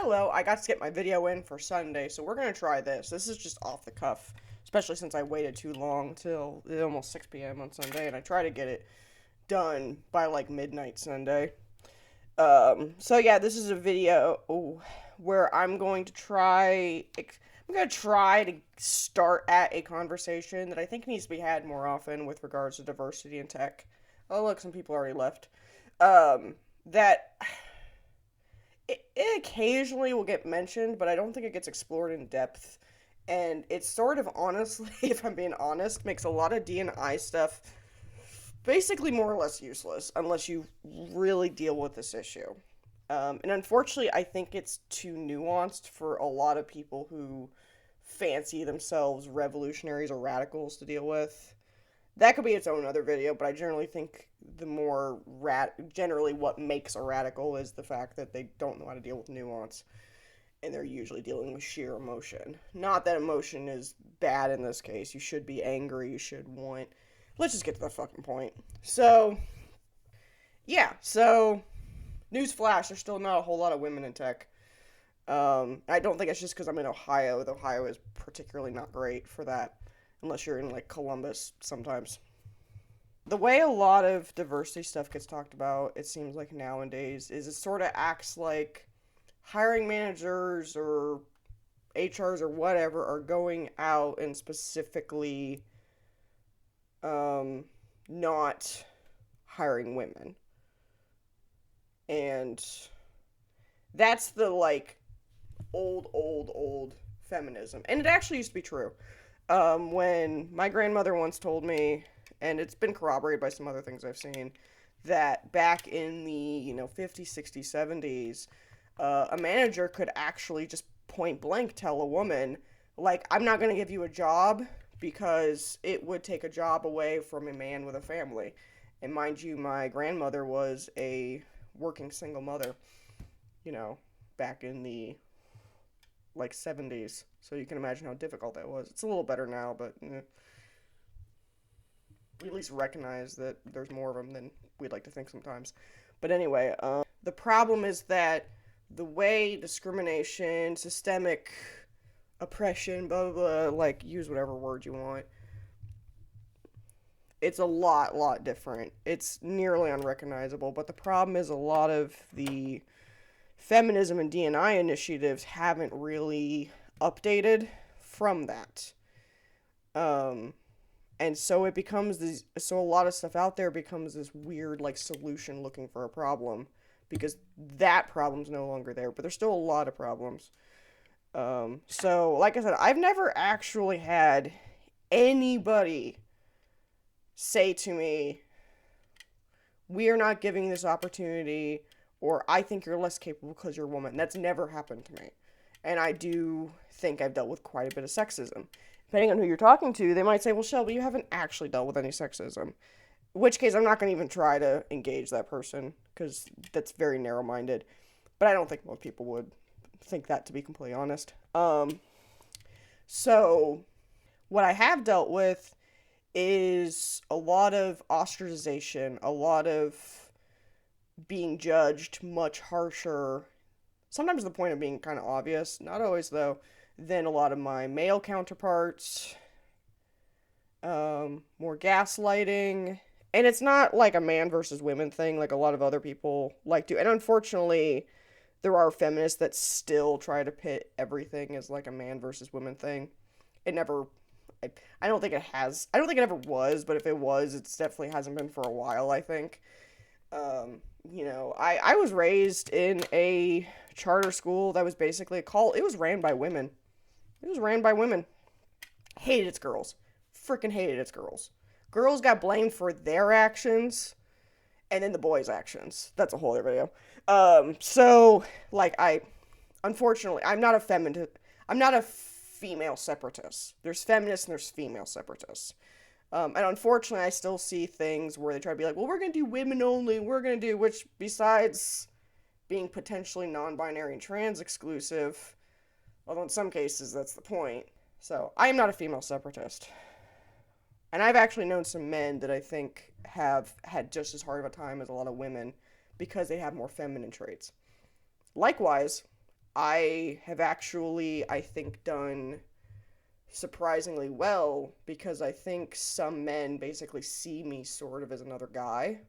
hello, I got to get my video in for Sunday, so we're going to try this. This is just off the cuff, especially since I waited too long till almost 6 p.m. on Sunday, and I try to get it done by like midnight Sunday. So yeah, this is a video where I'm going to try to start at a conversation that I think needs to be had more often with regards to diversity in tech. Oh, look, some people already left. That it occasionally will get mentioned, but I don't think it gets explored in depth. And it's sort of honestly, if I'm being honest, makes a lot of D&I stuff basically more or less useless unless you really deal with this issue. And unfortunately, I think it's too nuanced for a lot of people who fancy themselves revolutionaries or radicals to deal with. That could be its own other video, but I generally think generally what makes a radical is the fact that they don't know how to deal with nuance, and they're usually dealing with sheer emotion. Not that emotion is bad in this case. You should be angry, you should want. Let's just get to the fucking point. So, yeah, newsflash, there's still not a whole lot of women in tech. I don't think it's just because I'm in Ohio. Ohio is particularly not great for that, unless you're in like Columbus sometimes. The way a lot of diversity stuff gets talked about, it seems like nowadays, is it sort of acts like hiring managers or HRs or whatever are going out and specifically not hiring women. And that's the like old feminism. And it actually used to be true. When my grandmother once told me, and it's been corroborated by some other things I've seen, that back in the 50s, 60s, 70s, a manager could actually just point blank tell a woman, like, I'm not going to give you a job because it would take a job away from a man with a family. And mind you, my grandmother was a working single mother, back in the like 70s. So you can imagine how difficult that was. It's a little better now, but we at least recognize that there's more of them than we'd like to think sometimes. But anyway, the problem is that the way discrimination, systemic oppression, blah, blah, blah, like, use whatever word you want, it's a lot different. It's nearly unrecognizable. But the problem is a lot of the feminism and D&I initiatives haven't really updated from that. And so it becomes this, so a lot of stuff out there becomes this weird, like, solution looking for a problem, because that problem's no longer there, but there's still a lot of problems. So, like I said, I've never actually had anybody say to me, we are not giving this opportunity, or I think you're less capable because you're a woman. That's never happened to me. And I do think I've dealt with quite a bit of sexism. Depending on who you're talking to, they might say, well, Shelby, you haven't actually dealt with any sexism. In which case, I'm not going to even try to engage that person, because that's very narrow-minded. But I don't think most people would think that, to be completely honest. So, what I have dealt with is a lot of ostracization, a lot of being judged much harsher, sometimes to the point of being kind of obvious, not always though, than a lot of my male counterparts. More gaslighting, and it's not like a man versus women thing like a lot of other people like to. And unfortunately, there are feminists that still try to pit everything as like a man versus women thing. It never, I don't think it has. I don't think it ever was, but if it was, it's definitely hasn't been for a while, I think. I was raised in a charter school that was basically it was ran by women. It was ran by women. Hated its girls. Freaking hated its girls. Girls got blamed for their actions, and then the boys' actions. That's a whole other video. Unfortunately, I'm not a female separatist. There's feminists and there's female separatists. And unfortunately, I still see things where they try to be like, well, we're going to do women only, which besides being potentially non-binary and trans exclusive, although in some cases that's the point. So, I am not a female separatist. And I've actually known some men that I think have had just as hard of a time as a lot of women because they have more feminine traits. Likewise, I have actually, I think, done surprisingly well because I think some men basically see me sort of as another guy,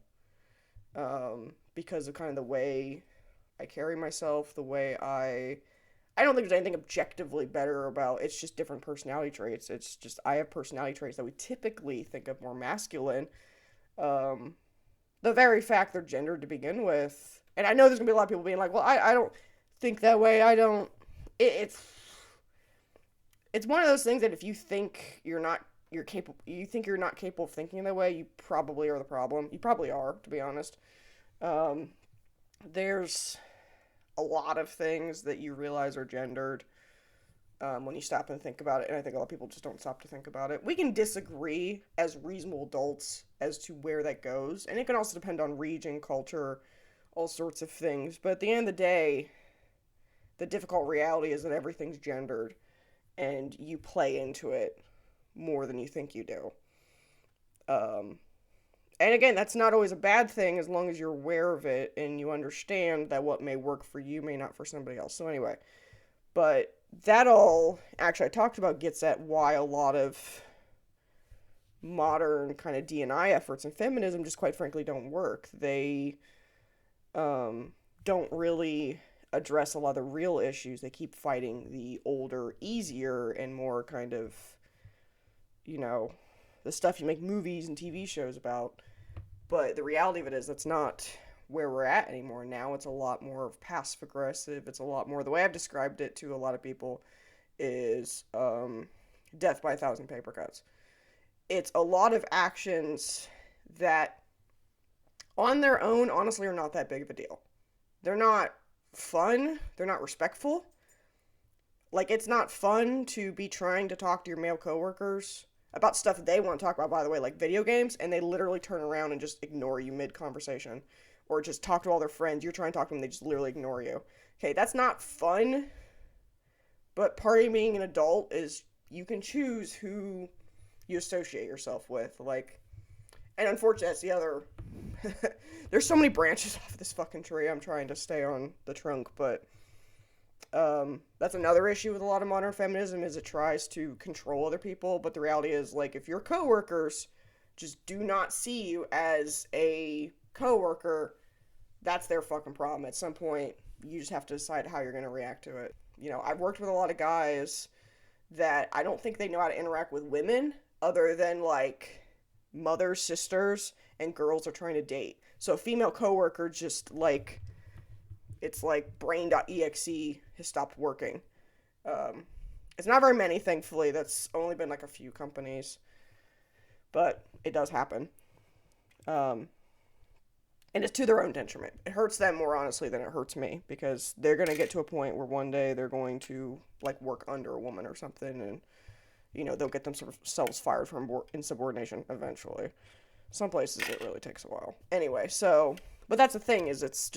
because of kind of the way I carry myself, the way I don't think there's anything objectively better about it's just different personality traits. It's just I have personality traits that we typically think of more masculine. Um, the very fact they're gendered to begin with, and I know there's gonna be a lot of people being like, "Well, I don't think that way. I don't." It's one of those things that if you think you're not capable of thinking that way, you probably are the problem. You probably are, to be honest. Um, there's a lot of things that you realize are gendered, when you stop and think about it, and I think a lot of people just don't stop to think about it. We can disagree as reasonable adults as to where that goes, and it can also depend on region, culture, all sorts of things. But at the end of the day, the difficult reality is that everything's gendered, and you play into it more than you think you do. Um, and again, that's not always a bad thing as long as you're aware of it and you understand that what may work for you may not for somebody else. So, anyway, but that all, actually, I talked about gets at why a lot of modern kind of D&I efforts in feminism just quite frankly don't work. They don't really address a lot of the real issues. They keep fighting the older, easier, and more kind of, you know, the stuff you make movies and TV shows about. But the reality of it is that's not where we're at anymore. Now it's a lot more of passive aggressive. It's a lot more, the way I've described it to a lot of people is death by a thousand paper cuts. It's a lot of actions that on their own honestly are not that big of a deal. They're not fun, they're not respectful. Like, it's not fun to be trying to talk to your male coworkers about stuff they want to talk about, by the way, like video games, and they literally turn around and just ignore you mid conversation. Or just talk to all their friends. You're trying to talk to them, they just literally ignore you. Okay, that's not fun, but part of being an adult is you can choose who you associate yourself with. Like, and unfortunately, that's the other. There's so many branches off this fucking tree. I'm trying to stay on the trunk, but that's another issue with a lot of modern feminism is it tries to control other people. But the reality is, like, if your coworkers just do not see you as a coworker, that's their fucking problem. At some point, you just have to decide how you're going to react to it. You know, I've worked with a lot of guys that I don't think they know how to interact with women other than like mothers, sisters, and girls are trying to date. So a female coworker just like it's like brain.exe has stopped working. It's not very many, thankfully. That's only been like a few companies, but it does happen. Um, and it's to their own detriment. It hurts them more honestly than it hurts me because they're gonna get to a point where one day they're going to like work under a woman or something, and they'll get themselves fired from insubordination eventually. Some places it really takes a while. Anyway, so but that's the thing is it's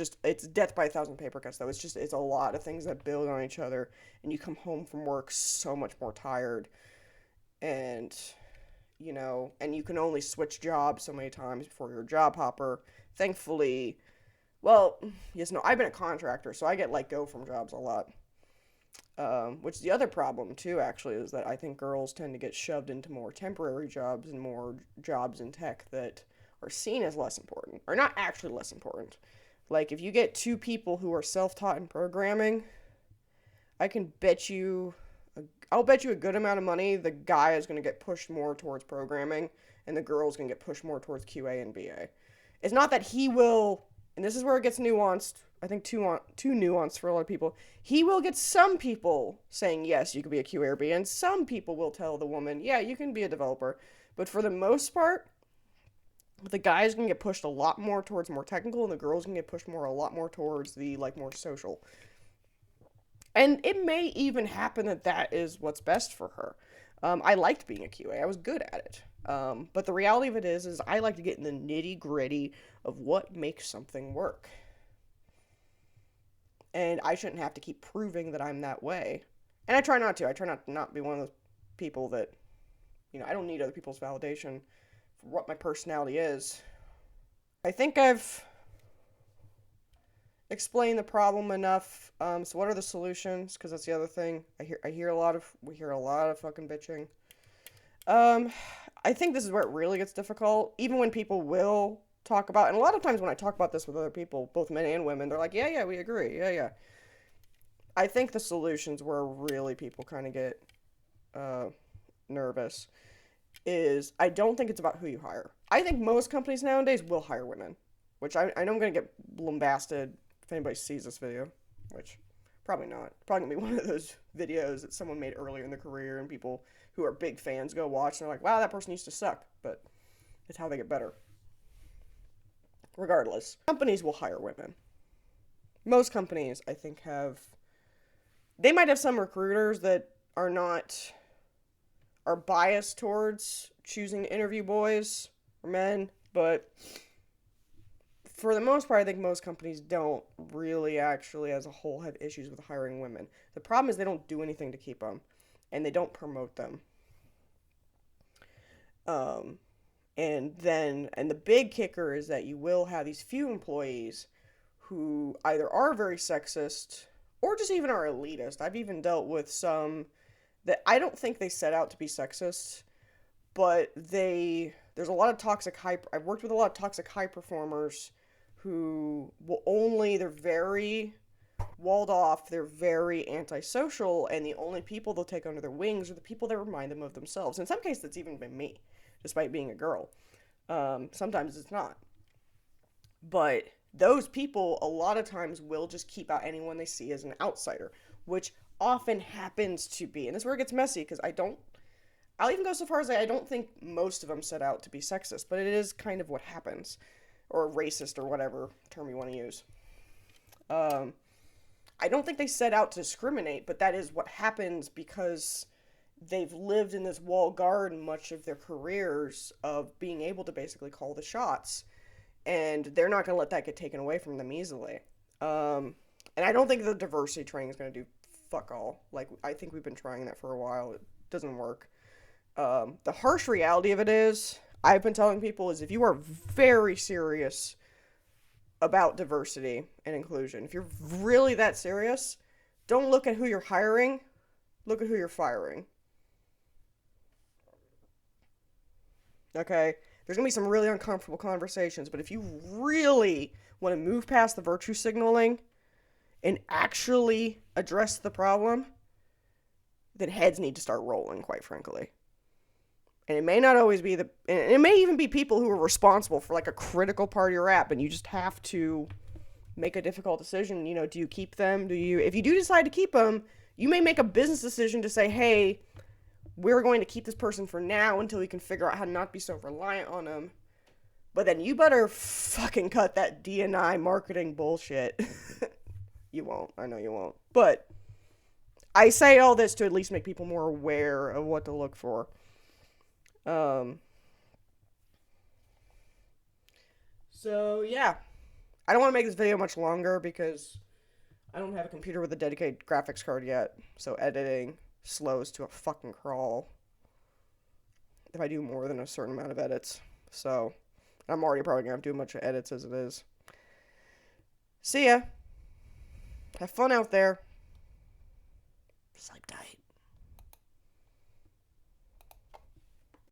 death by a thousand paper cuts though. It's a lot of things that build on each other, and you come home from work so much more tired, and and you can only switch jobs so many times before you're a job hopper. Thankfully, well, yes, no, I've been a contractor, so I get let go from jobs a lot. Which is the other problem too, actually, is that I think girls tend to get shoved into more temporary jobs and more jobs in tech that are seen as less important, or not actually less important. Like, if you get two people who are self-taught in programming, I can bet you, I'll bet you a good amount of money the guy is going to get pushed more towards programming, and the girl is going to get pushed more towards QA and BA. It's not that he will, and this is where it gets nuanced, I think too nuanced for a lot of people. He will get some people saying, yes, you could be a QA or BA, and some people will tell the woman, yeah, you can be a developer. But for the most part, the guy's going to get pushed a lot more towards more technical, and the girl's going to get pushed a lot more towards the, like, more social. And it may even happen that is what's best for her. I liked being a QA. I was good at it. But the reality of it is I like to get in the nitty gritty of what makes something work. And I shouldn't have to keep proving that I'm that way. And I try not to. I try not be one of those people that, I don't need other people's validation for what my personality is. I think I've explain the problem enough. So what are the solutions? Because that's the other thing. We hear a lot of fucking bitching. Um, I think this is where it really gets difficult. Even when people will talk about, and a lot of times when I talk about this with other people, both men and women, they're like, yeah, yeah, we agree. Yeah, yeah. I think the solutions where really people kind of get uh, nervous is I don't think it's about who you hire. I think most companies nowadays will hire women, which I know I'm going to get lambasted if anybody sees this video, which probably not. Probably going to be one of those videos that someone made earlier in their career and people who are big fans go watch and they're like, wow, that person used to suck. But it's how they get better. Regardless, companies will hire women. Most companies, I think, have. They might have some recruiters that are biased towards choosing to interview boys or men, but for the most part, I think most companies don't really actually, as a whole, have issues with hiring women. The problem is they don't do anything to keep them, and they don't promote them. Um, and the big kicker is that you will have these few employees who either are very sexist or just even are elitist. I've even dealt with some that I don't think they set out to be sexist, but there's a lot of I've worked with a lot of toxic high performers who they're very walled off, they're very antisocial, and the only people they'll take under their wings are the people that remind them of themselves. In some cases, it's even been me, despite being a girl. Sometimes it's not. But those people, a lot of times, will just keep out anyone they see as an outsider, which often happens to be. And this is where it gets messy, because I'll even go so far as I don't think most of them set out to be sexist, but it is kind of what happens. Or racist, or whatever term you want to use. I don't think they set out to discriminate, but that is what happens because they've lived in this walled garden much of their careers of being able to basically call the shots. And they're not going to let that get taken away from them easily. And I don't think the diversity training is going to do fuck all. Like, I think we've been trying that for a while. It doesn't work. The harsh reality of it is, I've been telling people, is if you are very serious about diversity and inclusion, if you're really that serious, don't look at who you're hiring, look at who you're firing. Okay? There's going to be some really uncomfortable conversations, but if you really want to move past the virtue signaling and actually address the problem, then heads need to start rolling, quite frankly. And it may not always be and it may even be people who are responsible for like a critical part of your app, and you just have to make a difficult decision. You know, do you keep them? If you do decide to keep them, you may make a business decision to say, hey, we're going to keep this person for now until we can figure out how to not be so reliant on them. But then you better fucking cut that D&I marketing bullshit. You won't. I know you won't. But I say all this to at least make people more aware of what to look for. So, yeah. I don't want to make this video much longer because I don't have a computer with a dedicated graphics card yet. So editing slows to a fucking crawl if I do more than a certain amount of edits. So, I'm already probably going to have to do a bunch of edits as it is. See ya. Have fun out there. Sleep tight.